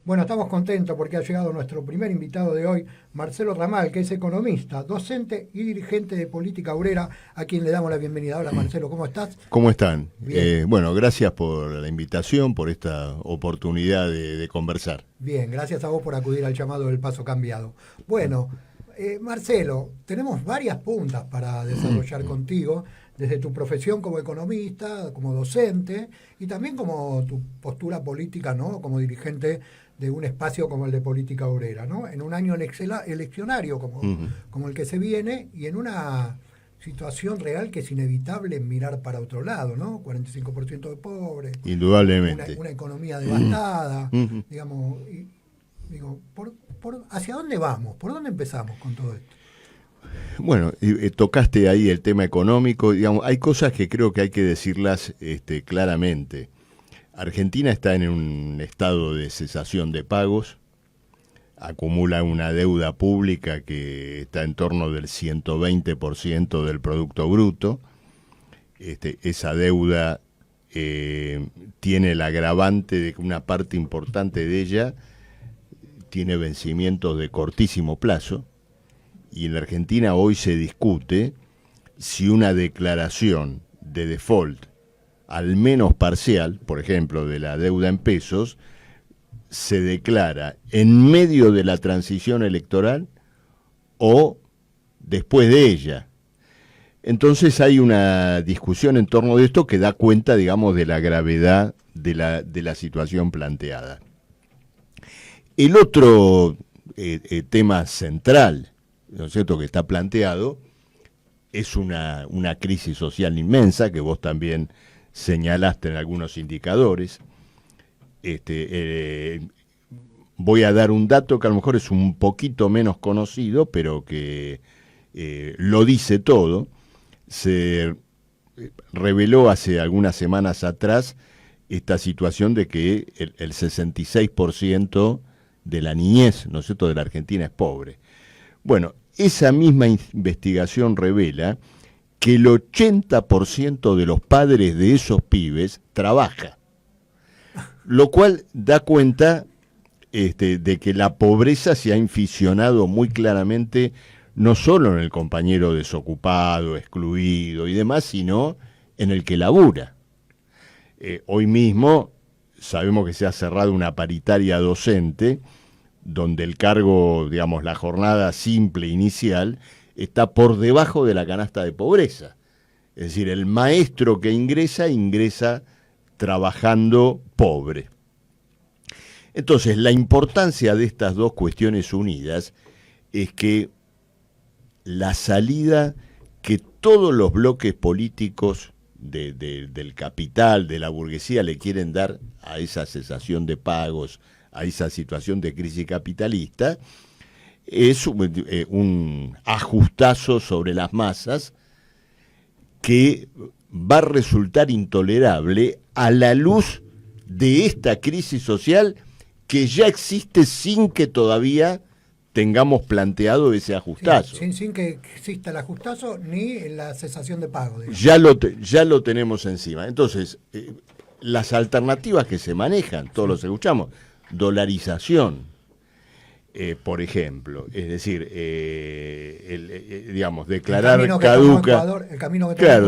Bueno, estamos contentos porque ha llegado nuestro primer invitado de hoy, Marcelo Ramal, que es economista, docente y dirigente de Política Obrera, a quien le damos la bienvenida. Hola Marcelo, ¿cómo estás? ¿Cómo están? Bien, Bueno, gracias por la invitación, por esta oportunidad de conversar. bien, gracias a vos por acudir al llamado del Paso Cambiado. Bueno, Marcelo, tenemos varias puntas para desarrollar contigo, desde tu profesión como economista, como docente, y también como tu postura política, ¿no? Como dirigente de un espacio como el de Política Obrera, ¿no? En un año eleccionario Ujú. como el que se viene y en una situación real que es inevitable mirar para otro lado, ¿no? 45% de pobres, Indudablemente. una economía devastada, Ujú. digamos, y digo, ¿hacia dónde vamos? ¿Por dónde empezamos con todo esto? Bueno, tocaste ahí el tema económico. Digamos, hay cosas que creo que hay que decirlas claramente. Argentina está en un estado de cesación de pagos, acumula una deuda pública que está en torno del 120% del Producto Bruto. Esa deuda tiene el agravante de que una parte importante de ella tiene vencimientos de cortísimo plazo, y en la Argentina hoy se discute si una declaración de default, al menos parcial, por ejemplo, de la deuda en pesos, se declara en medio de la transición electoral o después de ella. Entonces hay una discusión en torno de esto que da cuenta, digamos, de la gravedad de la situación planteada. El otro tema central, ¿no es cierto?, que está planteado es una crisis social inmensa, que vos también señalaste en algunos indicadores. Voy a dar un dato que a lo mejor es un poquito menos conocido, pero que lo dice todo. Se reveló hace algunas semanas atrás esta situación de que el 66% de la niñez, ¿no es cierto?, de la Argentina es pobre. Bueno, esa misma investigación revela que el 80% de los padres de esos pibes trabaja, lo cual da cuenta de que la pobreza se ha inficionado muy claramente no solo en el compañero desocupado, excluido y demás, sino en el que labura. Hoy mismo sabemos que se ha cerrado una paritaria docente donde el cargo, digamos, la jornada simple inicial está por debajo de la canasta de pobreza. Es decir, el maestro que ingresa trabajando pobre. Entonces, la importancia de estas dos cuestiones unidas es que la salida que todos los bloques políticos del capital, de la burguesía, le quieren dar a esa cesación de pagos, a esa situación de crisis capitalista, es un ajustazo sobre las masas que va a resultar intolerable a la luz de esta crisis social que ya existe sin que todavía tengamos planteado ese ajustazo. Sin que exista el ajustazo ni la cesación de pago, digamos. Ya lo tenemos encima. Entonces, las alternativas que se manejan, todos los escuchamos, dolarización, por ejemplo, es decir, digamos, declarar caduca,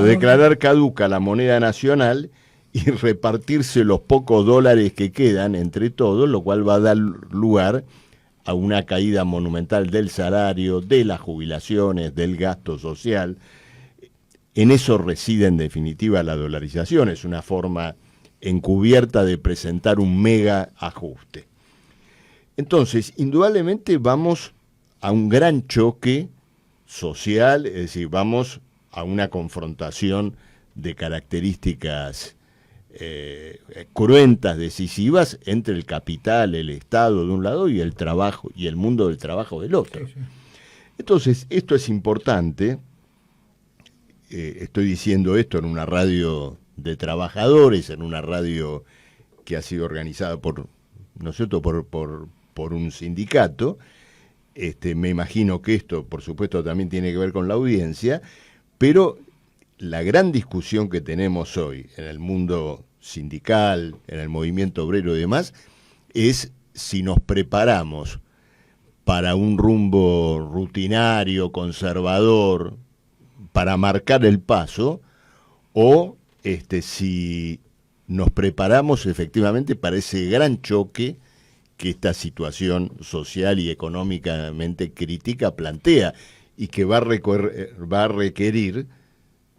declarar caduca la moneda nacional y repartirse los pocos dólares que quedan entre todos, lo cual va a dar lugar a una caída monumental del salario, de las jubilaciones, del gasto social. En eso reside en definitiva la dolarización, es una forma encubierta de presentar un mega ajuste. Entonces, indudablemente vamos a un gran choque social, es decir, vamos a una confrontación de características cruentas, decisivas, entre el capital, el Estado de un lado y el trabajo y el mundo del trabajo del otro. Sí, sí. Entonces, esto es importante. Estoy diciendo esto en una radio de trabajadores, en una radio que ha sido organizada por, ¿no es cierto?, por un sindicato. Me imagino que esto, por supuesto, también tiene que ver con la audiencia, pero la gran discusión que tenemos hoy en el mundo sindical, en el movimiento obrero y demás, es si nos preparamos para un rumbo rutinario, conservador, para marcar el paso, o si nos preparamos efectivamente para ese gran choque que esta situación social y económicamente crítica plantea y que va a requerir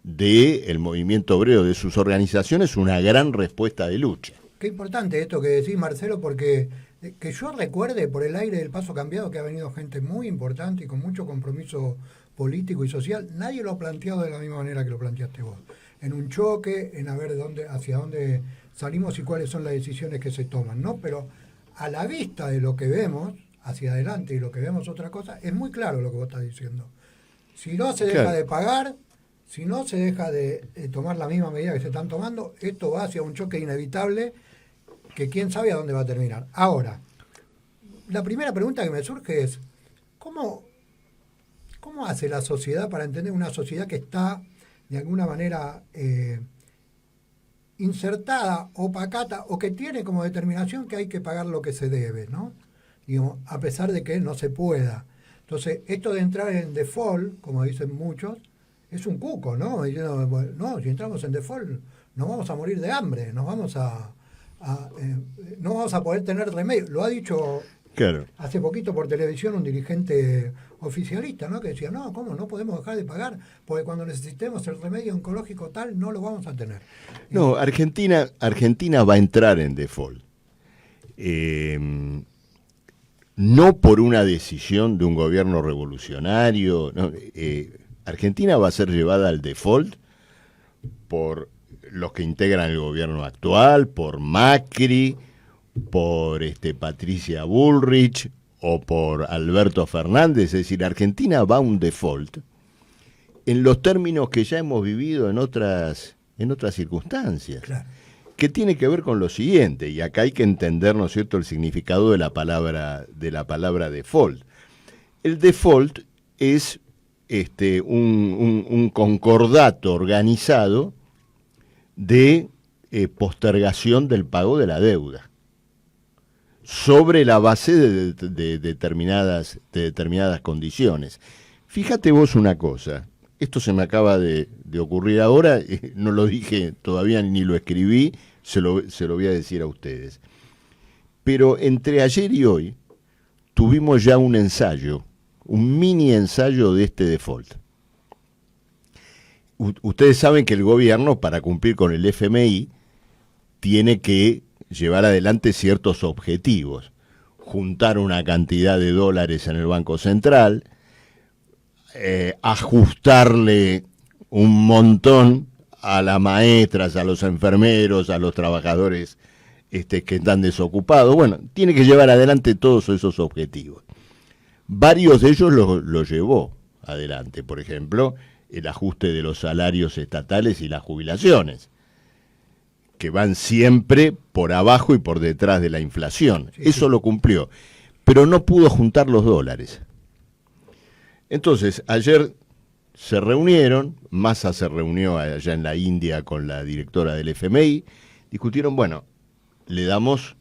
del movimiento obrero, de sus organizaciones, una gran respuesta de lucha. Qué importante esto que decís, Marcelo, porque que yo recuerde por el aire del Paso Cambiado que ha venido gente muy importante y con mucho compromiso político y social. Nadie lo ha planteado de la misma manera que lo planteaste vos. En un choque, en a ver hacia dónde salimos y cuáles son las decisiones que se toman, ¿no? Pero a la vista de lo que vemos hacia adelante y lo que vemos otra cosa, es muy claro lo que vos estás diciendo. Si no se deja de pagar, si no se deja de tomar la misma medida que se están tomando, esto va hacia un choque inevitable que quién sabe a dónde va a terminar. Ahora, la primera pregunta que me surge es, ¿cómo hace la sociedad para entender una sociedad que está de alguna manera insertada o pacata o que tiene como determinación que hay que pagar lo que se debe, ¿no? Digamos, a pesar de que no se pueda. Entonces, esto de entrar en default, como dicen muchos, es un cuco, ¿no? Diciendo, bueno, no, si entramos en default nos vamos a morir de hambre, no vamos a poder tener remedio. Lo ha dicho claro. Hace poquito por televisión un dirigente oficialista, ¿no? Que decía, no, ¿cómo? No podemos dejar de pagar, porque cuando necesitemos el remedio oncológico tal, no lo vamos a tener. No, Argentina va a entrar en default. No por una decisión de un gobierno revolucionario. No, Argentina va a ser llevada al default por los que integran el gobierno actual, por Macri, por Patricia Bullrich o por Alberto Fernández. Es decir, Argentina va a un default en los términos que ya hemos vivido en otras circunstancias. Claro. Que tiene que ver con lo siguiente, y acá hay que entender, ¿no es cierto?, el significado de la palabra default. El default es un concordato organizado de postergación del pago de la deuda sobre la base de determinadas condiciones. Fíjate vos una cosa, esto se me acaba de ocurrir ahora, no lo dije todavía ni lo escribí, se lo voy a decir a ustedes. Pero entre ayer y hoy tuvimos ya un ensayo, un mini ensayo de este default. Ustedes saben que el gobierno, para cumplir con el FMI, tiene que llevar adelante ciertos objetivos. Juntar una cantidad de dólares en el Banco Central, ajustarle un montón a las maestras, a los enfermeros, a los trabajadores que están desocupados. Bueno, tiene que llevar adelante todos esos objetivos. Varios de ellos los llevó adelante. Por ejemplo, el ajuste de los salarios estatales y las jubilaciones, que van siempre por abajo y por detrás de la inflación. Sí, eso sí. Lo cumplió, pero no pudo juntar los dólares. Entonces, ayer se reunieron, Massa se reunió allá en la India con la directora del FMI, discutieron, bueno, le damos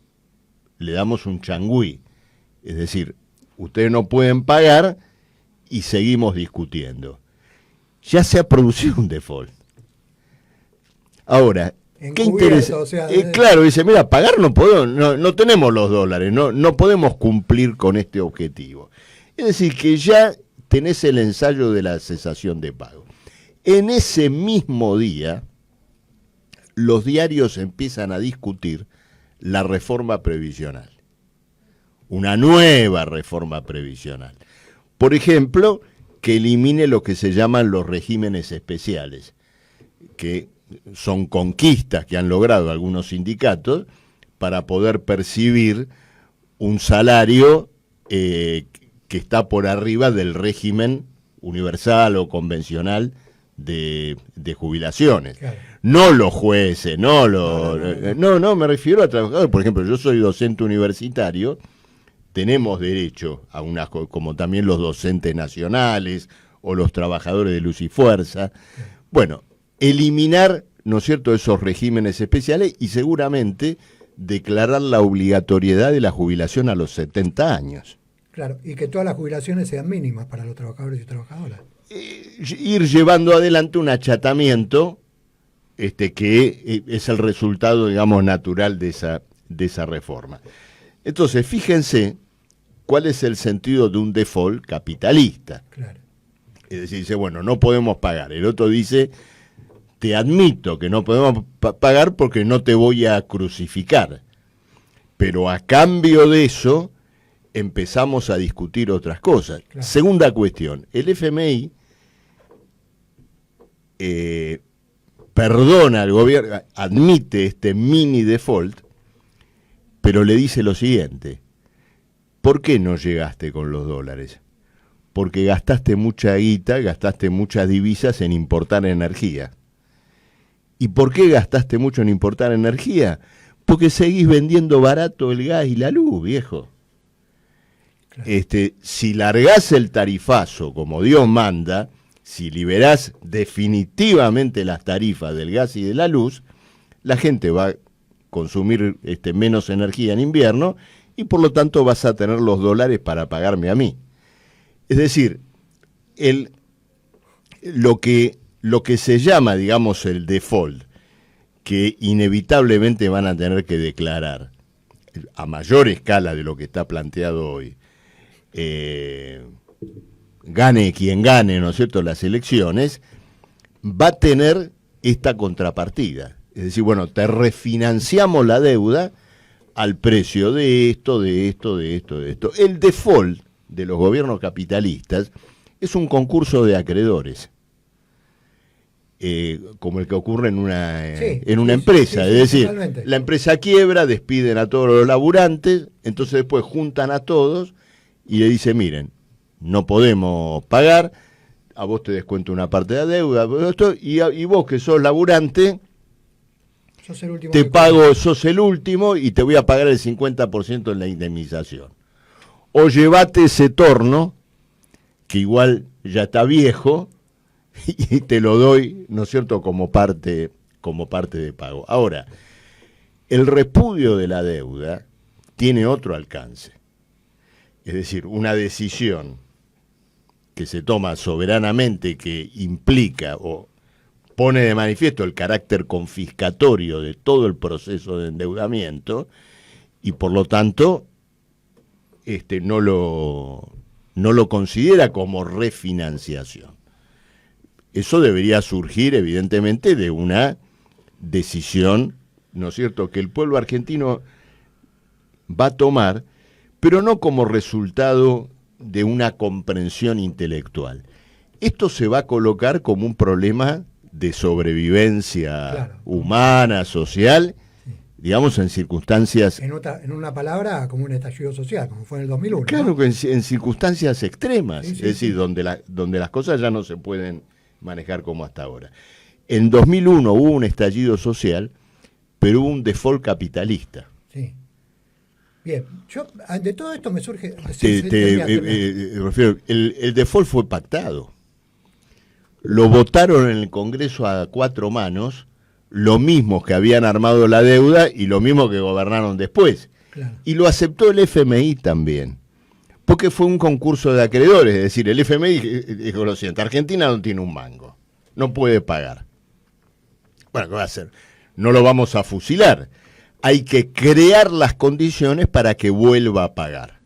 un changüí, es decir, ustedes no pueden pagar y seguimos discutiendo. Ya se ha producido un default. Ahora, ¿qué interesa? O sea, claro, dice, mira, pagar no podemos, no tenemos los dólares, no podemos cumplir con este objetivo. Es decir, que ya tenés el ensayo de la cesación de pago. En ese mismo día, los diarios empiezan a discutir la reforma previsional. Una nueva reforma previsional. Por ejemplo, que elimine lo que se llaman los regímenes especiales, que son conquistas que han logrado algunos sindicatos para poder percibir un salario que está por arriba del régimen universal o convencional de jubilaciones. Claro. No los jueces, no, me refiero a trabajadores. Por ejemplo, yo soy docente universitario, tenemos derecho a unas, como también los docentes nacionales o los trabajadores de luz y fuerza. Bueno, eliminar, ¿no es cierto?, esos regímenes especiales y seguramente declarar la obligatoriedad de la jubilación a los 70 años. Claro, y que todas las jubilaciones sean mínimas para los trabajadores y trabajadoras. Ir llevando adelante un achatamiento que es el resultado, digamos, natural de esa reforma. Entonces, fíjense cuál es el sentido de un default capitalista. Claro. Es decir, dice, bueno, no podemos pagar. El otro dice, te admito que no podemos pagar porque no te voy a crucificar. Pero a cambio de eso, empezamos a discutir otras cosas. Claro. Segunda cuestión, el FMI perdona al gobierno, admite este mini default, pero le dice lo siguiente: ¿por qué no llegaste con los dólares? Porque gastaste mucha guita, gastaste muchas divisas en importar energía. ¿Y por qué gastaste mucho en importar energía? Porque seguís vendiendo barato el gas y la luz, viejo. Claro. Si largás el tarifazo como Dios manda, si liberás definitivamente las tarifas del gas y de la luz, la gente va a consumir menos energía en invierno y por lo tanto vas a tener los dólares para pagarme a mí. Es decir, lo que se llama, digamos, el default, que inevitablemente van a tener que declarar a mayor escala de lo que está planteado hoy, gane quien gane, ¿no es cierto?, las elecciones, va a tener esta contrapartida. Es decir, bueno, te refinanciamos la deuda al precio de esto, de esto, de esto, de esto. El default de los gobiernos capitalistas es un concurso de acreedores, como el que ocurre en una empresa. Es decir, totalmente. La empresa quiebra, despiden a todos los laburantes, entonces después juntan a todos y le dicen, miren, no podemos pagar, a vos te descuento una parte de la deuda, y vos que sos laburante, te pago, sos el último y te voy a pagar el 50% en la indemnización. O llevate ese torno, que igual ya está viejo, y te lo doy, ¿no es cierto?, como parte de pago. Ahora, el repudio de la deuda tiene otro alcance. Es decir, una decisión que se toma soberanamente, que implica o pone de manifiesto el carácter confiscatorio de todo el proceso de endeudamiento, y por lo tanto no lo considera como refinanciación. Eso debería surgir, evidentemente, de una decisión, ¿no es cierto?, que el pueblo argentino va a tomar, pero no como resultado de una comprensión intelectual. Esto se va a colocar como un problema de sobrevivencia humana, social, digamos, en circunstancias... En una palabra, como un estallido social, como fue en el 2001. Claro, ¿no? Que en circunstancias extremas, sí, es decir, donde las cosas ya no se pueden manejar como hasta ahora. En 2001 hubo un estallido social, pero hubo un default capitalista. Sí. Bien, de todo esto me surge... El default fue pactado. Lo votaron en el Congreso a 4 manos, lo mismo que habían armado la deuda y lo mismo que gobernaron después. Claro. Y lo aceptó el FMI también, porque fue un concurso de acreedores. Es decir, el FMI dijo lo siguiente: Argentina no tiene un mango, no puede pagar. Bueno, ¿qué va a hacer? No lo vamos a fusilar. Hay que crear las condiciones para que vuelva a pagar.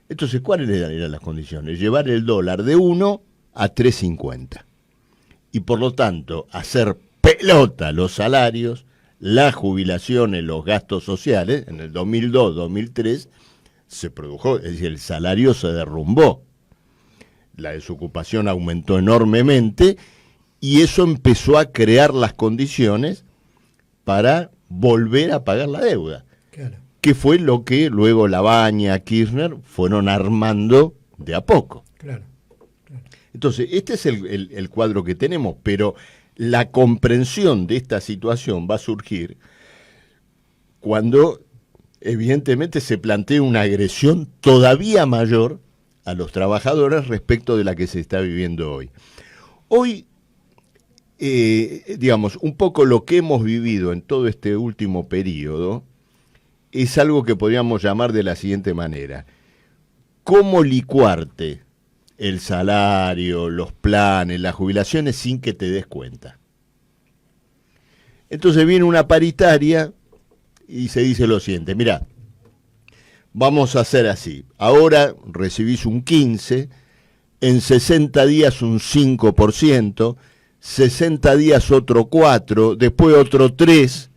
Entonces, ¿cuáles eran las condiciones? Llevar el dólar de 1 a 3.50. Y por lo tanto, hacer pelota los salarios, las jubilaciones, los gastos sociales. En el 2002-2003 se produjo, es decir, el salario se derrumbó. La desocupación aumentó enormemente y eso empezó a crear las condiciones para volver a pagar la deuda. Claro. Que fue lo que luego Labaña, Kirchner fueron armando de a poco. Claro. Entonces, este es el cuadro que tenemos, pero la comprensión de esta situación va a surgir cuando evidentemente se plantea una agresión todavía mayor a los trabajadores respecto de la que se está viviendo hoy. Hoy, digamos, un poco lo que hemos vivido en todo este último periodo es algo que podríamos llamar de la siguiente manera. ¿Cómo licuarte el salario, los planes, las jubilaciones sin que te des cuenta? Entonces viene una paritaria y se dice lo siguiente, mirá, vamos a hacer así, ahora recibís un 15%, en 60 días un 5%, 60 días otro 4%, después otro 3%,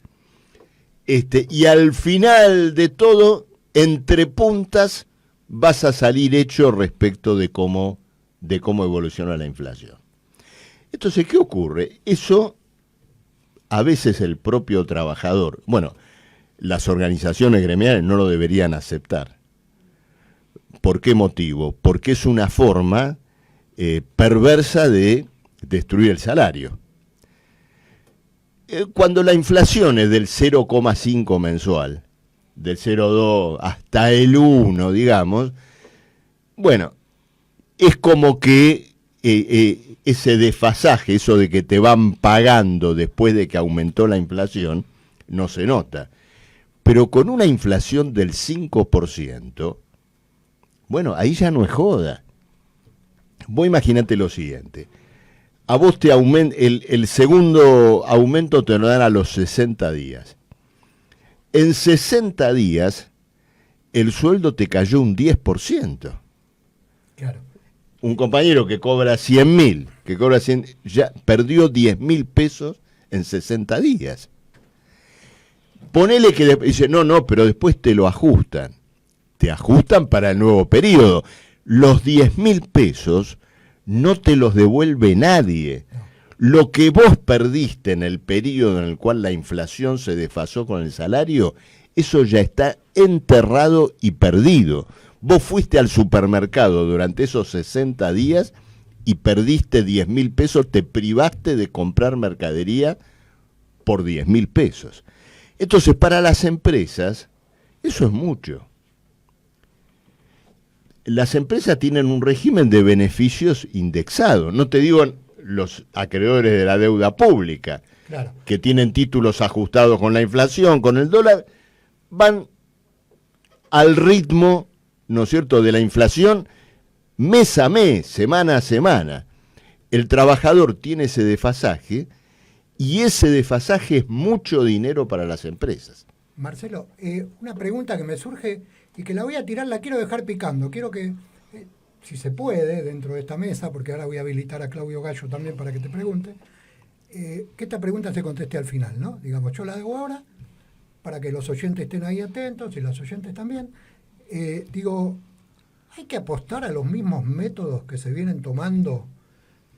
y al final de todo, entre puntas, vas a salir hecho respecto de cómo evoluciona la inflación. Entonces, ¿qué ocurre? Eso, a veces el propio trabajador, bueno, las organizaciones gremiales no lo deberían aceptar. ¿Por qué motivo? Porque es una forma perversa de destruir el salario. Cuando la inflación es del 0,5 mensual, del 0,2 hasta el 1, digamos, bueno, es como que ese desfasaje, eso de que te van pagando después de que aumentó la inflación, no se nota. Pero con una inflación del 5%, bueno, ahí ya no es joda. Vos imaginate lo siguiente. A vos te el segundo aumento te lo dan a los 60 días. En 60 días, el sueldo te cayó un 10%. Claro. Un compañero que cobra 100.000, ya perdió 10.000 pesos en 60 días. Ponele que dice, no, pero después te lo ajustan. Te ajustan para el nuevo periodo. Los 10.000 pesos no te los devuelve nadie. No. Lo que vos perdiste en el periodo en el cual la inflación se desfasó con el salario, eso ya está enterrado y perdido. Vos fuiste al supermercado durante esos 60 días y perdiste 10.000 pesos, te privaste de comprar mercadería por 10.000 pesos. Entonces, para las empresas, eso es mucho. Las empresas tienen un régimen de beneficios indexado. No te digo los acreedores de la deuda pública, claro, que tienen títulos ajustados con la inflación, con el dólar, van al ritmo, ¿no es cierto?, de la inflación mes a mes, semana a semana. El trabajador tiene ese desfasaje y ese desfasaje es mucho dinero para las empresas. Marcelo, una pregunta que me surge y que la voy a tirar, la quiero dejar picando. Quiero que, si se puede, dentro de esta mesa, porque ahora voy a habilitar a Claudio Gallo también para que te pregunte, que esta pregunta se conteste al final, ¿no? Digamos, yo la hago ahora para que los oyentes estén ahí atentos y los oyentes también. Digo, hay que apostar a los mismos métodos que se vienen tomando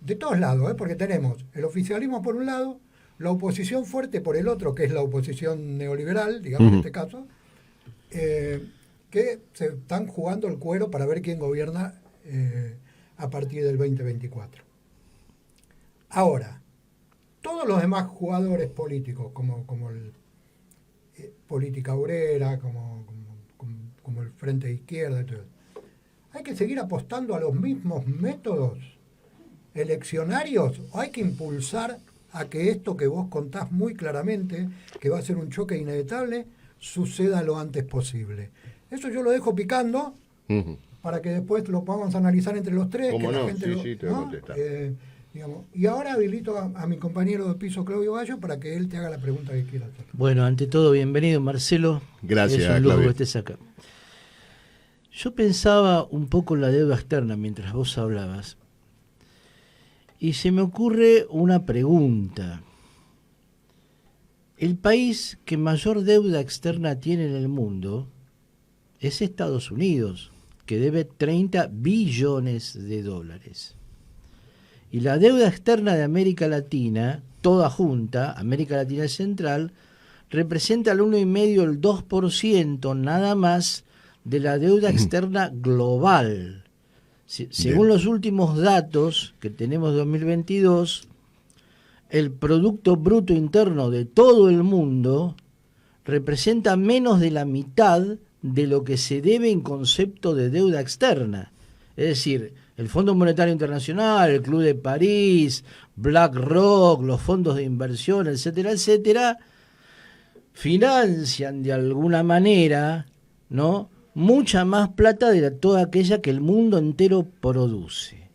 de todos lados, porque tenemos el oficialismo por un lado, la oposición fuerte por el otro, que es la oposición neoliberal, digamos, en este caso, que se están jugando el cuero para ver quién gobierna a partir del 2024. Ahora, todos los demás jugadores políticos, como el Política Obrera, como el Frente de Izquierda, hay que seguir apostando a los mismos métodos eleccionarios, o hay que impulsar a que esto que vos contás muy claramente, que va a ser un choque inevitable, suceda lo antes posible. Eso yo lo dejo picando para que después lo podamos analizar entre los tres. ¿Cómo que no? La gente Sí, te voy a contestar. Digamos, y ahora habilito a mi compañero de piso, Claudio Gallo, para que él te haga la pregunta que quiera hacer. Bueno, ante todo, bienvenido, Marcelo. Gracias, es un lujo Claudio, que estés acá. Yo pensaba un poco en la deuda externa mientras vos hablabas. Y se me ocurre una pregunta. El país que mayor deuda externa tiene en el mundo es Estados Unidos, que debe 30 billones de dólares. Y la deuda externa de América Latina, toda junta, América Latina Central, representa el 1,5%, el 2% nada más de la deuda externa global. Según los últimos datos que tenemos de 2022, el Producto Bruto Interno de todo el mundo representa menos de la mitad de lo que se debe en concepto de deuda externa. Es decir, el Fondo Monetario Internacional, el Club de París, BlackRock, los fondos de inversión, etcétera, etcétera, financian de alguna manera, ¿no?, mucha más plata de toda aquella que el mundo entero produce.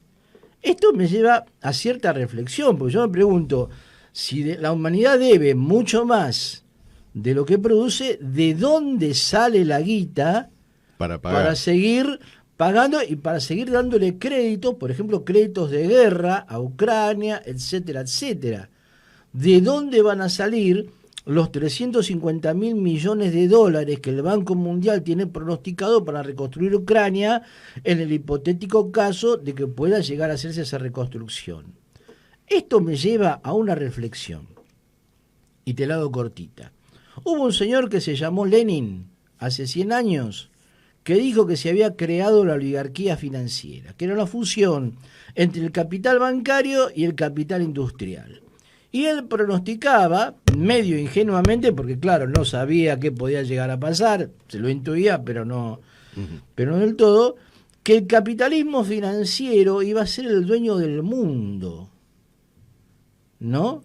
Esto me lleva a cierta reflexión, porque yo me pregunto, si la humanidad debe mucho más de lo que produce, ¿de dónde sale la guita para seguir pagando y para seguir dándole créditos, por ejemplo, créditos de guerra a Ucrania, etcétera, etcétera? ¿De dónde van a salir los 350.000 millones de dólares que el Banco Mundial tiene pronosticado para reconstruir Ucrania en el hipotético caso de que pueda llegar a hacerse esa reconstrucción? Esto me lleva a una reflexión, y te la hago cortita. Hubo un señor que se llamó Lenin, hace 100 años, que dijo que se había creado la oligarquía financiera, que era la fusión entre el capital bancario y el capital industrial. Y él pronosticaba, medio ingenuamente, porque claro, no sabía qué podía llegar a pasar, se lo intuía, pero no del todo, que el capitalismo financiero iba a ser el dueño del mundo, ¿no?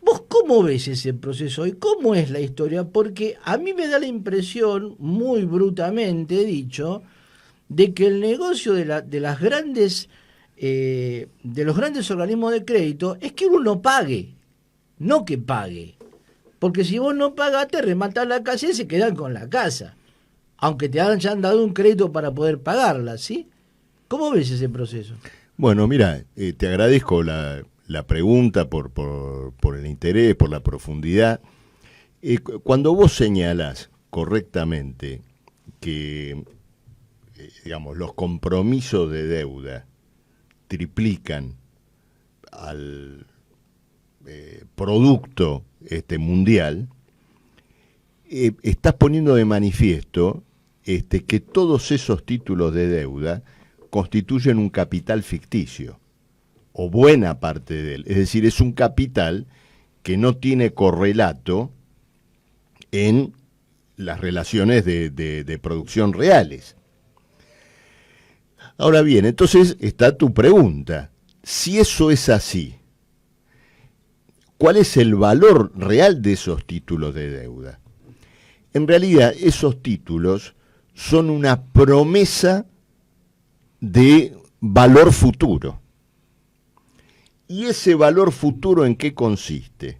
¿Vos cómo ves ese proceso y cómo es la historia? Porque a mí me da la impresión, muy brutamente dicho, de que el negocio de los grandes organismos de crédito es que uno no pague, no que pague. Porque si vos no pagás, te rematan la casa y se quedan con la casa, aunque te hayan dado un crédito para poder pagarla, ¿sí? ¿Cómo ves ese proceso? Bueno, mira, te agradezco la pregunta por el interés, por la profundidad. Cuando vos señalás correctamente que, digamos, los compromisos de deuda triplican al producto mundial, estás poniendo de manifiesto que todos esos títulos de deuda constituyen un capital ficticio, o buena parte de él. Es decir, es un capital que no tiene correlato en las relaciones de producción reales. Ahora bien, entonces está tu pregunta. Si eso es así, ¿cuál es el valor real de esos títulos de deuda? En realidad, esos títulos son una promesa de valor futuro. ¿Y ese valor futuro en qué consiste?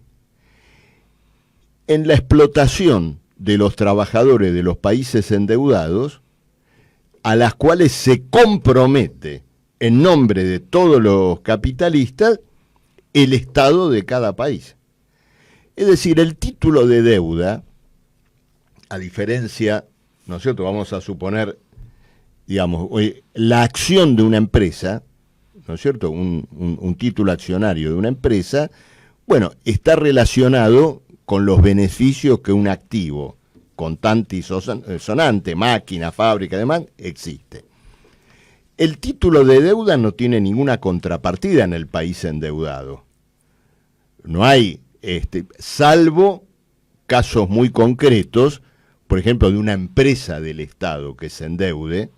En la explotación de los trabajadores de los países endeudados, a las cuales se compromete en nombre de todos los capitalistas el Estado de cada país. Es decir, el título de deuda, a diferencia, ¿no es cierto?, vamos a suponer, digamos, la acción de una empresa, ¿no es cierto?, un título accionario de una empresa, bueno, está relacionado con los beneficios que un activo contante y sonante, máquina, fábrica, además, existe. El título de deuda no tiene ninguna contrapartida en el país endeudado. No hay, salvo casos muy concretos, por ejemplo, de una empresa del Estado que se endeude,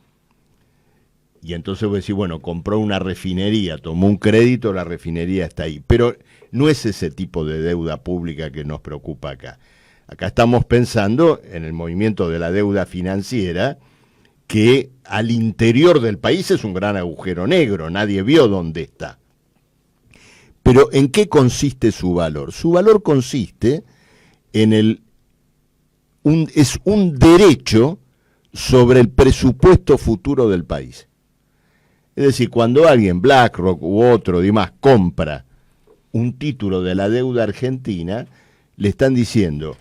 y entonces vos decís, bueno, compró una refinería, tomó un crédito, la refinería está ahí. Pero no es ese tipo de deuda pública que nos preocupa acá. Acá estamos pensando en el movimiento de la deuda financiera, que al interior del país es un gran agujero negro, nadie vio dónde está. Pero ¿en qué consiste su valor? Su valor consiste en es un derecho sobre el presupuesto futuro del país. Es decir, cuando alguien, BlackRock u otro demás, compra un título de la deuda argentina, le están diciendo,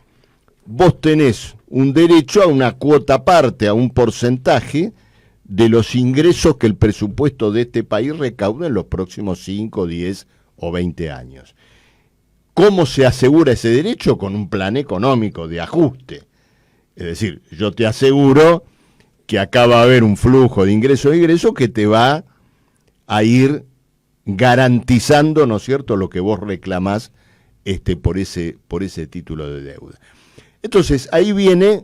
vos tenés un derecho a una cuota parte, a un porcentaje de los ingresos que el presupuesto de este país recauda en los próximos 5, 10 o 20 años. ¿Cómo se asegura ese derecho? Con un plan económico de ajuste. Es decir, yo te aseguro que acá va a haber un flujo de ingreso e ingreso que te va a ir garantizando, ¿no es cierto?, lo que vos reclamás por ese título de deuda. Entonces, ahí viene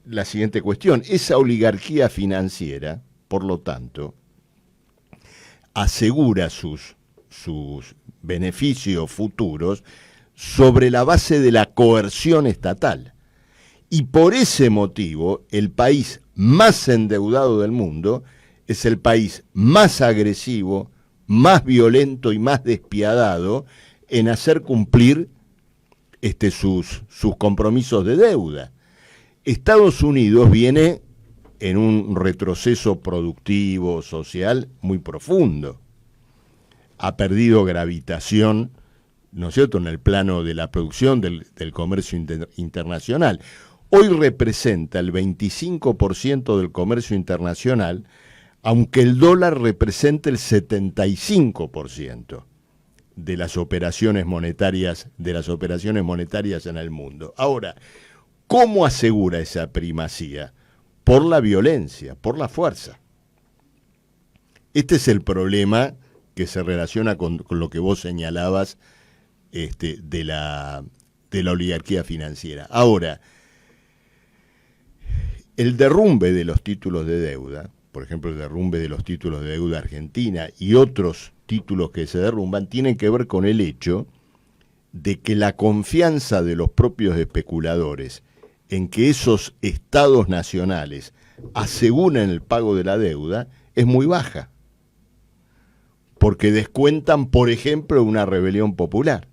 la siguiente cuestión. Esa oligarquía financiera, por lo tanto, asegura sus beneficios futuros sobre la base de la coerción estatal. Y por ese motivo, el país más endeudado del mundo es el país más agresivo, más violento y más despiadado en hacer cumplir sus compromisos de deuda. Estados Unidos viene en un retroceso productivo, social, muy profundo. Ha perdido gravitación, ¿no es cierto?, en el plano de la producción del comercio internacional. Hoy representa el 25% del comercio internacional, aunque el dólar representa el 75% de las operaciones monetarias en el mundo. Ahora, ¿cómo asegura esa primacía? Por la violencia, por la fuerza. Este es el problema que se relaciona con lo que vos señalabas de la oligarquía financiera. Ahora, el derrumbe de los títulos de deuda, por ejemplo, el derrumbe de los títulos de deuda argentina y otros títulos que se derrumban, tienen que ver con el hecho de que la confianza de los propios especuladores en que esos estados nacionales aseguren el pago de la deuda es muy baja, porque descuentan, por ejemplo, una rebelión popular.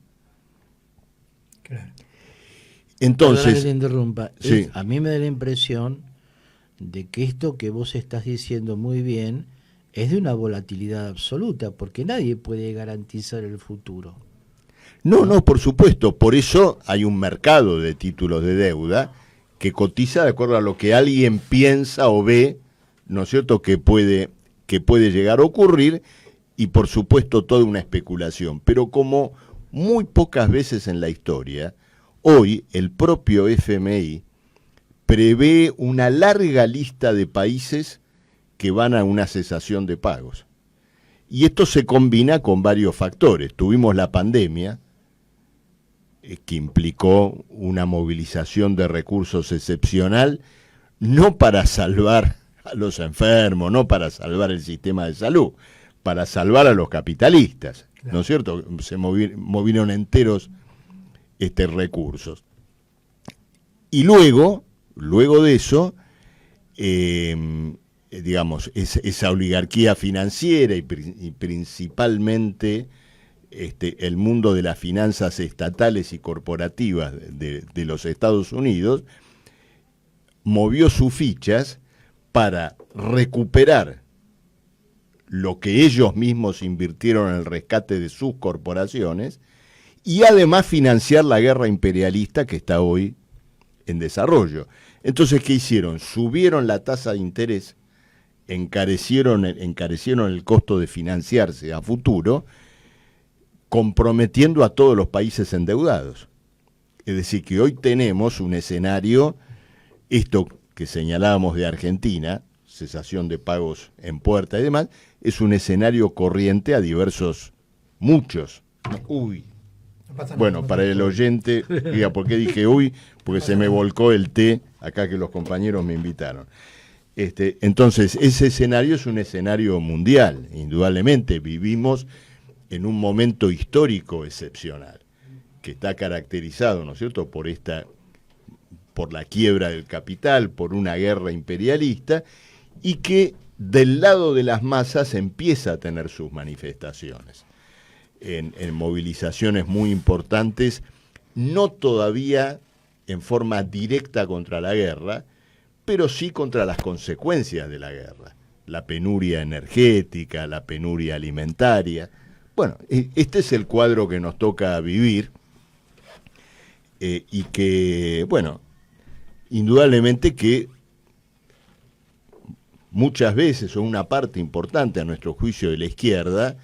Claro. Perdona Entonces, que te interrumpa. sí. A mí me da la impresión de que esto que vos estás diciendo muy bien es de una volatilidad absoluta, porque nadie puede garantizar el futuro. No, por supuesto. Por eso hay un mercado de títulos de deuda que cotiza de acuerdo a lo que alguien piensa o ve, ¿no es cierto?, que puede llegar a ocurrir, y por supuesto toda una especulación. Pero como muy pocas veces en la historia, hoy el propio FMI prevé una larga lista de países que van a una cesación de pagos. Y esto se combina con varios factores. Tuvimos la pandemia, que implicó una movilización de recursos excepcional, no para salvar a los enfermos, no para salvar el sistema de salud, para salvar a los capitalistas, claro. ¿No es cierto? Se movieron enteros recursos. Y luego de eso, digamos, esa oligarquía financiera y principalmente el mundo de las finanzas estatales y corporativas de los Estados Unidos movió sus fichas para recuperar lo que ellos mismos invirtieron en el rescate de sus corporaciones y además financiar la guerra imperialista que está hoy en desarrollo. Entonces, ¿qué hicieron? Subieron la tasa de interés, encarecieron el costo de financiarse a futuro, comprometiendo a todos los países endeudados. Es decir, que hoy tenemos un escenario, esto que señalábamos de Argentina, cesación de pagos en puerta y demás, es un escenario corriente a muchos. Uy. Bueno, para el oyente, diga, ¿por qué dije uy? Porque se me volcó el té acá que los compañeros me invitaron. Entonces, ese escenario es un escenario mundial, indudablemente. Vivimos en un momento histórico excepcional, que está caracterizado, ¿no es cierto?, por la quiebra del capital, por una guerra imperialista, y que del lado de las masas empieza a tener sus manifestaciones en movilizaciones muy importantes, no todavía en forma directa contra la guerra, pero sí contra las consecuencias de la guerra, la penuria energética, la penuria alimentaria. Bueno, este es el cuadro que nos toca vivir y que, bueno, indudablemente que muchas veces, o una parte importante a nuestro juicio de la izquierda,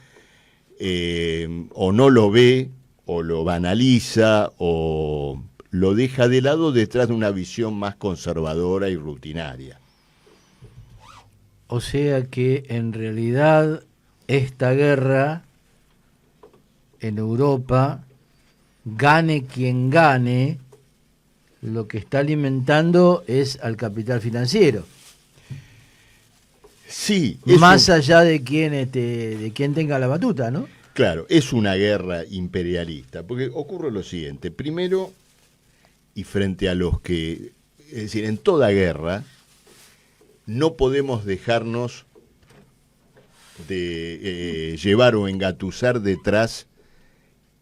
o no lo ve, o lo banaliza, o lo deja de lado detrás de una visión más conservadora y rutinaria. O sea que en realidad esta guerra en Europa, gane quien gane, lo que está alimentando es al capital financiero. Sí, más allá de quién tenga la batuta, ¿no? Claro, es una guerra imperialista, porque ocurre lo siguiente. Primero, y frente a los que, es decir, en toda guerra, no podemos dejarnos de llevar o engatusar detrás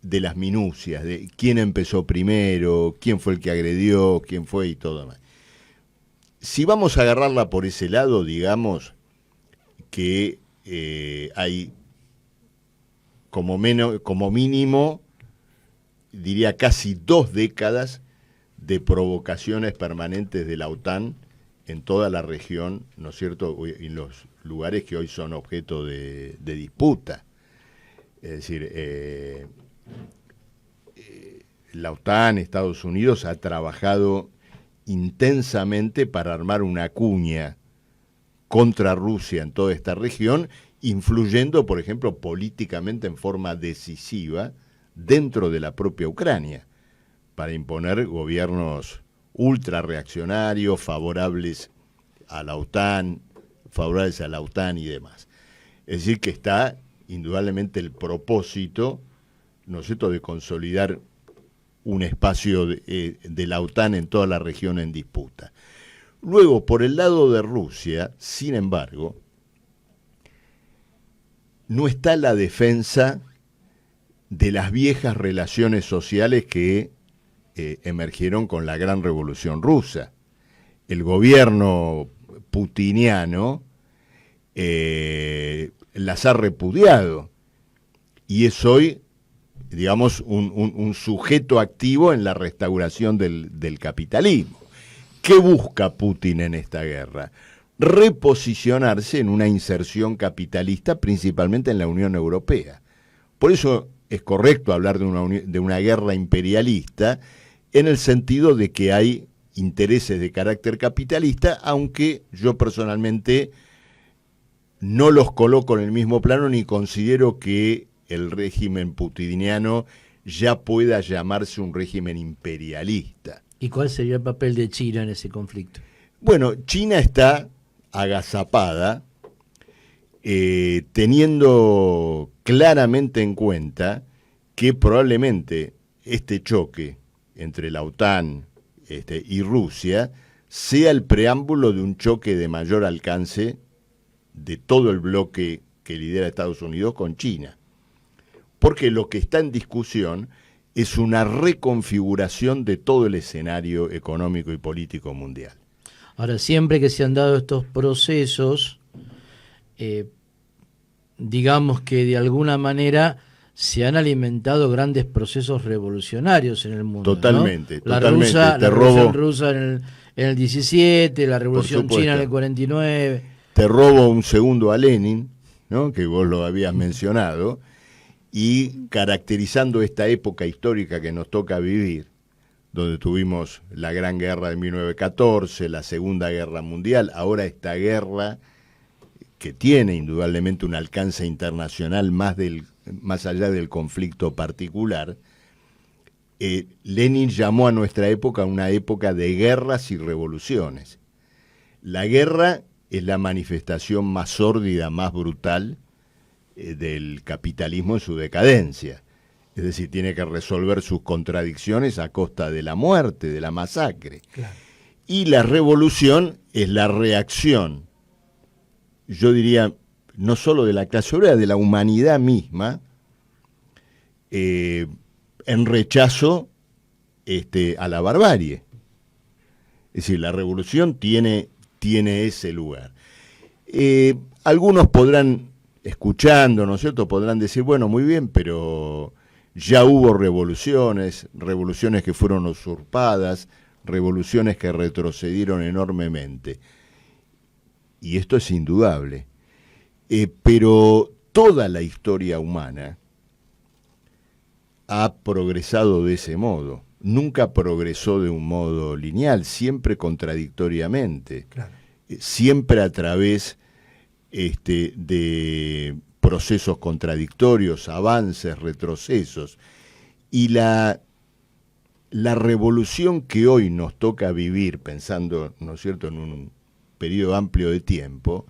de las minucias, de quién empezó primero, quién fue el que agredió, quién fue y todo más. Si vamos a agarrarla por ese lado, digamos que hay como mínimo, diría casi 2 décadas de provocaciones permanentes de la OTAN en toda la región, ¿no es cierto?, en los lugares que hoy son objeto de disputa. Es decir, la OTAN, Estados Unidos, ha trabajado intensamente para armar una cuña contra Rusia en toda esta región, influyendo, por ejemplo, políticamente en forma decisiva dentro de la propia Ucrania, para imponer gobiernos ultra reaccionarios, favorables a la OTAN y demás. Es decir, que está indudablemente el propósito, ¿no es cierto?, de consolidar un espacio de la OTAN en toda la región en disputa. Luego, por el lado de Rusia, sin embargo, no está la defensa de las viejas relaciones sociales que emergieron con la gran revolución rusa. El gobierno putiniano las ha repudiado y es hoy, digamos, un sujeto activo en la restauración del capitalismo. ¿Qué busca Putin en esta guerra? Reposicionarse en una inserción capitalista, principalmente en la Unión Europea. Por eso es correcto hablar de una guerra imperialista, en el sentido de que hay intereses de carácter capitalista, aunque yo personalmente no los coloco en el mismo plano ni considero que el régimen putiniano ya pueda llamarse un régimen imperialista. ¿Y cuál sería el papel de China en ese conflicto? Bueno, China está agazapada, teniendo claramente en cuenta que probablemente este choque entre la OTAN y Rusia sea el preámbulo de un choque de mayor alcance de todo el bloque que lidera Estados Unidos con China. Porque lo que está en discusión es una reconfiguración de todo el escenario económico y político mundial. Ahora, siempre que se han dado estos procesos, digamos que de alguna manera se han alimentado grandes procesos revolucionarios en el mundo. Totalmente, ¿no? La totalmente. Revolución Rusa en el 17, la Revolución China en el 49. Te robo un segundo a Lenin, ¿no?, que vos lo habías mencionado, y caracterizando esta época histórica que nos toca vivir, donde tuvimos la Gran Guerra de 1914, la Segunda Guerra Mundial, ahora esta guerra que tiene indudablemente un alcance internacional más allá del conflicto particular. Lenin llamó a nuestra época una época de guerras y revoluciones. La guerra es la manifestación más sórdida, más brutal del capitalismo en su decadencia. Es decir, tiene que resolver sus contradicciones a costa de la muerte, de la masacre. Claro. Y la revolución es la reacción, yo diría, no solo de la clase obrera, de la humanidad misma, en rechazo a la barbarie. Es decir, la revolución tiene ese lugar. Algunos podrán, escuchando, ¿no es cierto?, podrán decir, bueno, muy bien, pero ya hubo revoluciones que fueron usurpadas, revoluciones que retrocedieron enormemente. Y esto es indudable. Pero toda la historia humana ha progresado de ese modo. Nunca progresó de un modo lineal, siempre contradictoriamente. Claro. Siempre a través de procesos contradictorios, avances, retrocesos. Y la revolución que hoy nos toca vivir, pensando, ¿no es cierto?, en un periodo amplio de tiempo,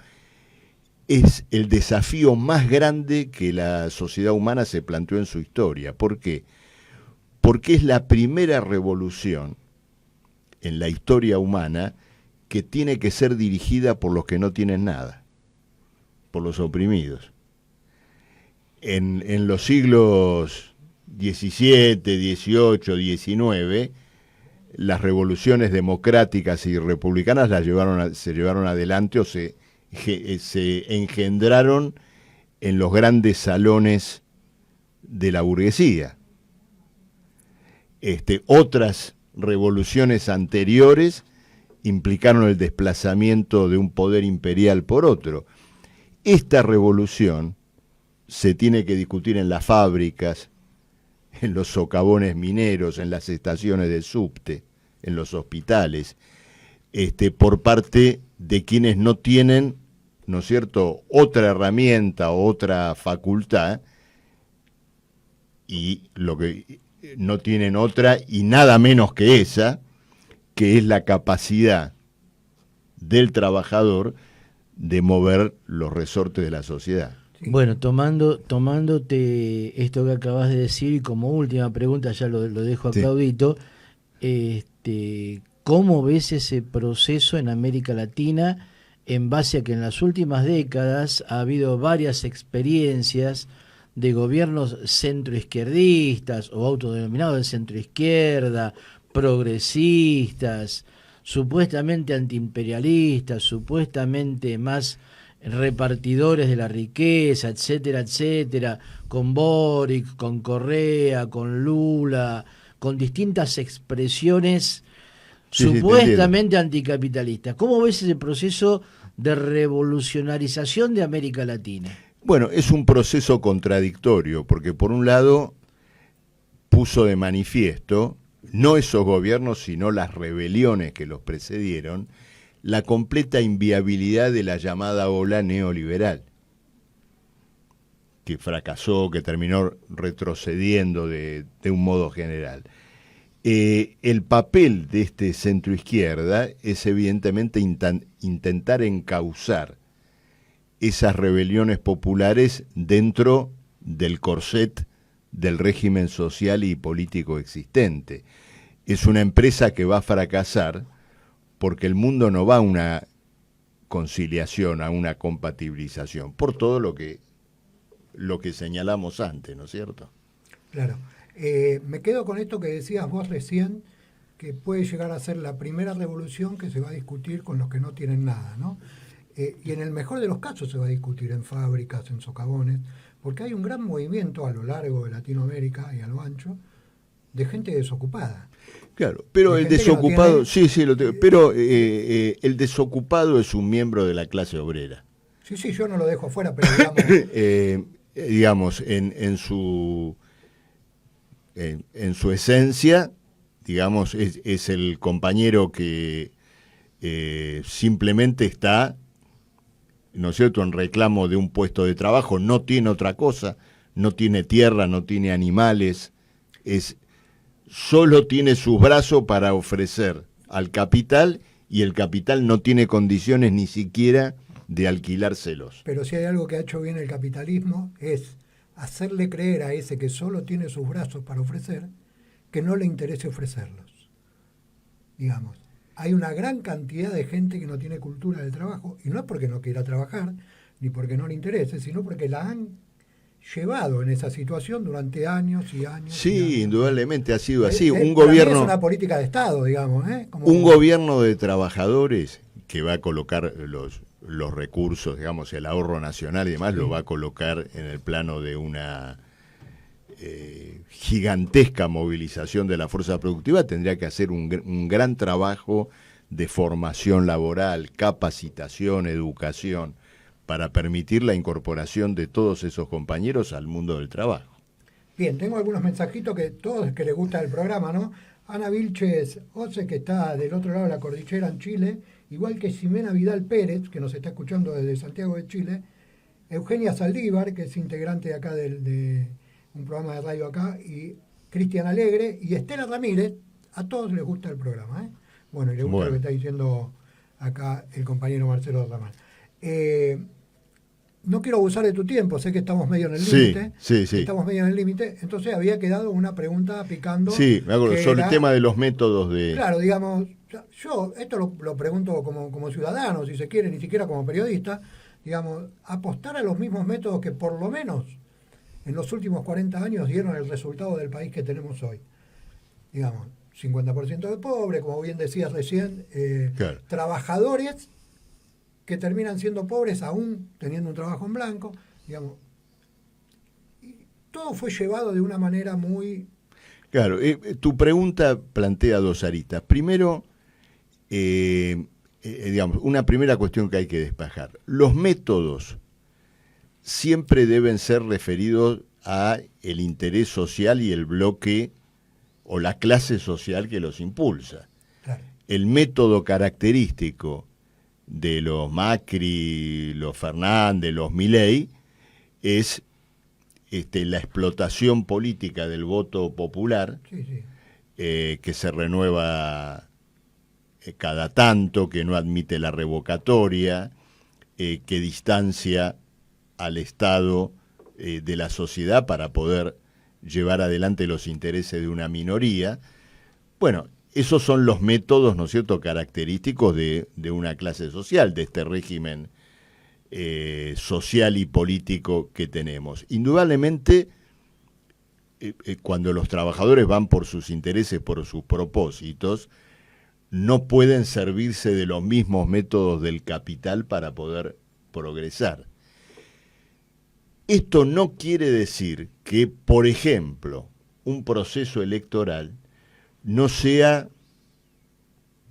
es el desafío más grande que la sociedad humana se planteó en su historia. ¿Por qué? Porque es la primera revolución en la historia humana que tiene que ser dirigida por los que no tienen nada, por los oprimidos. En los siglos XVII, XVIII, XIX, las revoluciones democráticas y republicanas se llevaron adelante o se engendraron en los grandes salones de la burguesía. Otras revoluciones anteriores implicaron el desplazamiento de un poder imperial por otro. Esta revolución se tiene que discutir en las fábricas, en los socavones mineros, en las estaciones de subte, en los hospitales, por parte de quienes no tienen, ¿no es cierto?, otra herramienta o otra facultad, y lo que no tienen otra y nada menos que esa, que es la capacidad del trabajador de mover los resortes de la sociedad. Bueno, tomándote esto que acabas de decir, y como última pregunta, ya lo dejo a Claudito, ¿cómo ves ese proceso en América Latina en base a que en las últimas décadas ha habido varias experiencias de gobiernos centroizquierdistas o autodenominados de centroizquierda, progresistas, supuestamente antiimperialistas, supuestamente más repartidores de la riqueza, etcétera, etcétera, con Boric, con Correa, con Lula, con distintas expresiones supuestamente anticapitalistas? ¿Cómo ves ese proceso de revolucionarización de América Latina? Bueno, es un proceso contradictorio, porque por un lado puso de manifiesto, no esos gobiernos, sino las rebeliones que los precedieron, la completa inviabilidad de la llamada ola neoliberal, que fracasó, que terminó retrocediendo de un modo general. El papel de este centroizquierda es evidentemente intentar encauzar esas rebeliones populares dentro del corset del régimen social y político existente. Es una empresa que va a fracasar porque el mundo no va a una conciliación, a una compatibilización, por todo lo que señalamos antes, ¿no es cierto? Claro. Me quedo con esto que decías vos recién, que puede llegar a ser la primera revolución que se va a discutir con los que no tienen nada, ¿no? Y en el mejor de los casos se va a discutir en fábricas, en socavones, porque hay un gran movimiento a lo largo de Latinoamérica y a lo ancho de gente desocupada. Claro, pero el desocupado, no tiene, pero el desocupado es un miembro de la clase obrera. Sí, yo no lo dejo afuera, pero digamos, en su esencia, digamos, es el compañero que simplemente está, ¿no es cierto?, en reclamo de un puesto de trabajo, no tiene otra cosa, no tiene tierra, no tiene animales, solo tiene sus brazos para ofrecer al capital, y el capital no tiene condiciones ni siquiera de alquilárselos. Pero si hay algo que ha hecho bien el capitalismo es hacerle creer a ese que solo tiene sus brazos para ofrecer que no le interese ofrecerlos. Digamos, hay una gran cantidad de gente que no tiene cultura del trabajo, y no es porque no quiera trabajar, ni porque no le interese, sino porque la han llevado en esa situación durante años y años. Sí, y años. Indudablemente ha sido así. Un para gobierno, mí es una política de Estado, digamos. Un gobierno de trabajadores que va a colocar los recursos, digamos, el ahorro nacional y demás, lo va a colocar en el plano de una gigantesca movilización de la fuerza productiva. Tendría que hacer un gran trabajo de formación laboral, capacitación, educación, para permitir la incorporación de todos esos compañeros al mundo del trabajo. Bien, tengo algunos mensajitos que todos que les gusta el programa, ¿no? Ana Vilches Ose, que está del otro lado de la cordillera en Chile, igual que Ximena Vidal Pérez, que nos está escuchando desde Santiago de Chile, Eugenia Saldívar, que es integrante de acá de un programa de radio acá, y Cristian Alegre, y Estela Ramírez. A todos les gusta el programa, ¿eh? Bueno, y les gusta lo que está diciendo acá el compañero Marcelo Ramán. no quiero abusar de tu tiempo, sé que estamos medio en el Sí, límite. sí, sí. Estamos medio en el límite, entonces había quedado una pregunta picando. Sí, me acuerdo, que sobre era, el tema de los métodos de... claro, digamos, yo esto lo pregunto como ciudadano, si se quiere, ni siquiera como periodista, digamos, apostar a los mismos métodos que por lo menos en los últimos 40 años dieron el resultado del país que tenemos hoy. Digamos, 50% de pobres, como bien decías recién, Claro. trabajadores que terminan siendo pobres aún teniendo un trabajo en blanco, digamos. Y todo fue llevado de una manera muy... Claro, tu pregunta plantea dos aristas. Primero, digamos, una primera cuestión que hay que despejar. Los métodos siempre deben ser referidos a el interés social y el bloque o la clase social que los impulsa. Claro, El método característico de los Macri, los Fernández, los Milei, es la explotación política del voto popular, sí, sí. que se renueva cada tanto, que no admite la revocatoria, que distancia al Estado de la sociedad para poder llevar adelante los intereses de una minoría. Bueno, esos son los métodos, ¿no es cierto?, característicos de una clase social, de este régimen social y político que tenemos. Indudablemente, cuando los trabajadores van por sus intereses, por sus propósitos, no pueden servirse de los mismos métodos del capital para poder progresar. Esto no quiere decir que, por ejemplo, un proceso electoral no sea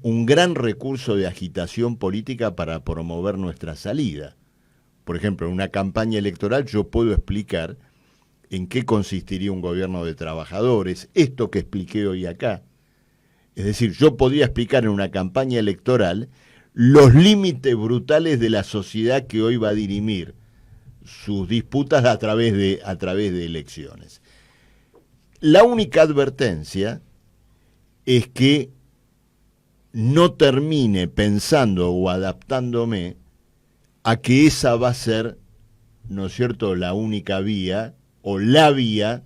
un gran recurso de agitación política para promover nuestra salida. Por ejemplo, en una campaña electoral yo puedo explicar en qué consistiría un gobierno de trabajadores, esto que expliqué hoy acá. Es decir, yo podría explicar en una campaña electoral los límites brutales de la sociedad que hoy va a dirimir sus disputas a través de elecciones. La única advertencia es que no termine pensando o adaptándome a que esa va a ser, ¿no es cierto?, la única vía o la vía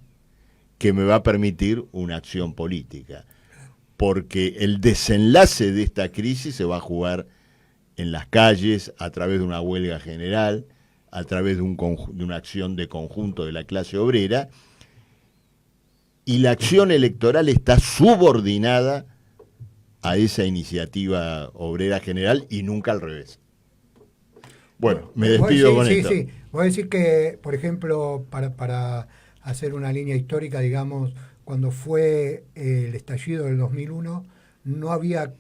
que me va a permitir una acción política. Porque el desenlace de esta crisis se va a jugar en las calles, a través de una huelga general, a través de una acción de conjunto de la clase obrera, y la acción electoral está subordinada a esa iniciativa obrera general y nunca al revés. Bueno, me despido con esto. Sí, sí. Voy a decir que, por ejemplo, para hacer una línea histórica, digamos, cuando fue el estallido del 2001, no había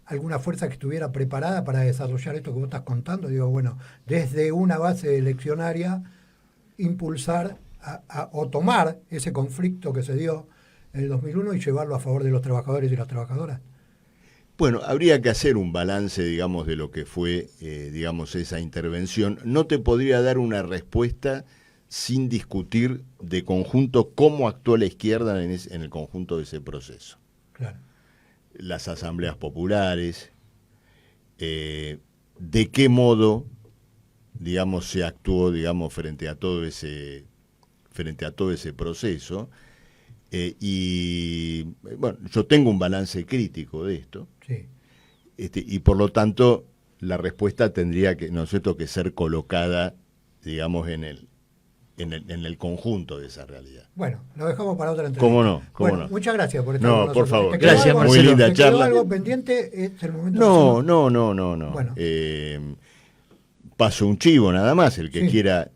alguna fuerza que estuviera preparada para desarrollar esto que vos estás contando. Digo, bueno, desde una base eleccionaria, impulsar o tomar ese conflicto que se dio en el 2001 y llevarlo a favor de los trabajadores y las trabajadoras. Bueno, habría que hacer un balance, digamos, de lo que fue, digamos, esa intervención. No te podría dar una respuesta sin discutir de conjunto cómo actuó la izquierda en el conjunto de ese proceso. Claro. Las asambleas populares, de qué modo, digamos, se actuó, digamos, frente a todo ese proceso. Y bueno, yo tengo un balance crítico de esto. Sí. Y por lo tanto la respuesta tendría que, ¿no es cierto?, que ser colocada, digamos, en el conjunto de esa realidad. Bueno, lo dejamos para otra entrevista. ¿Cómo no? ¿Cómo Bueno, no? muchas gracias por estar No, con por nosotros. favor. ¿Te quedó Gracias, algo- Marcelo. Muy linda ¿te quedó charla. algo pendiente? Es el momento. No. Bueno. Paso un chivo nada más. El que Sí. quiera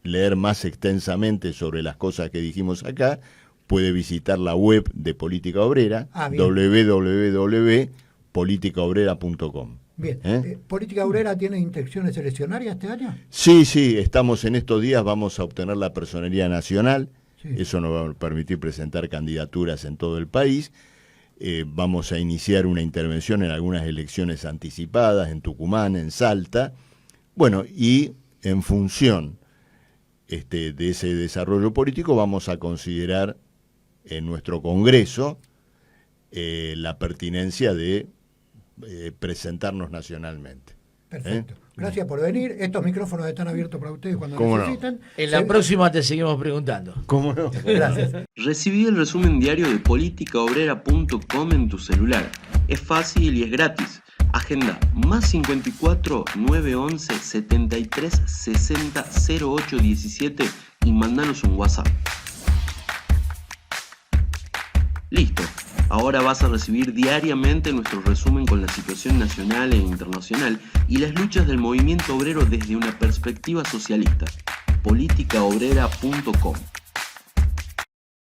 leer más extensamente sobre las cosas que dijimos acá, puede visitar la web de Política Obrera, Bien. www.politicaobrera.com. Bien. ¿Eh? ¿Política Obrera tiene intenciones eleccionarias este año? Sí, estamos en estos días, vamos a obtener la personería nacional, Sí. eso nos va a permitir presentar candidaturas en todo el país, vamos a iniciar una intervención en algunas elecciones anticipadas, en Tucumán, en Salta, bueno, y en función de ese desarrollo político vamos a considerar en nuestro Congreso la pertinencia de presentarnos nacionalmente. Perfecto. Gracias por venir. Estos micrófonos están abiertos para ustedes cuando ¿Cómo no? necesiten. En la próxima te seguimos preguntando. ¿Cómo no? Gracias. Recibí el resumen diario de politicaobrera.com en tu celular. Es fácil y es gratis. Agenda +54 911 73 60 08 17 y mandanos un WhatsApp. Listo. Ahora vas a recibir diariamente nuestro resumen con la situación nacional e internacional y las luchas del movimiento obrero desde una perspectiva socialista. politicaobrera.com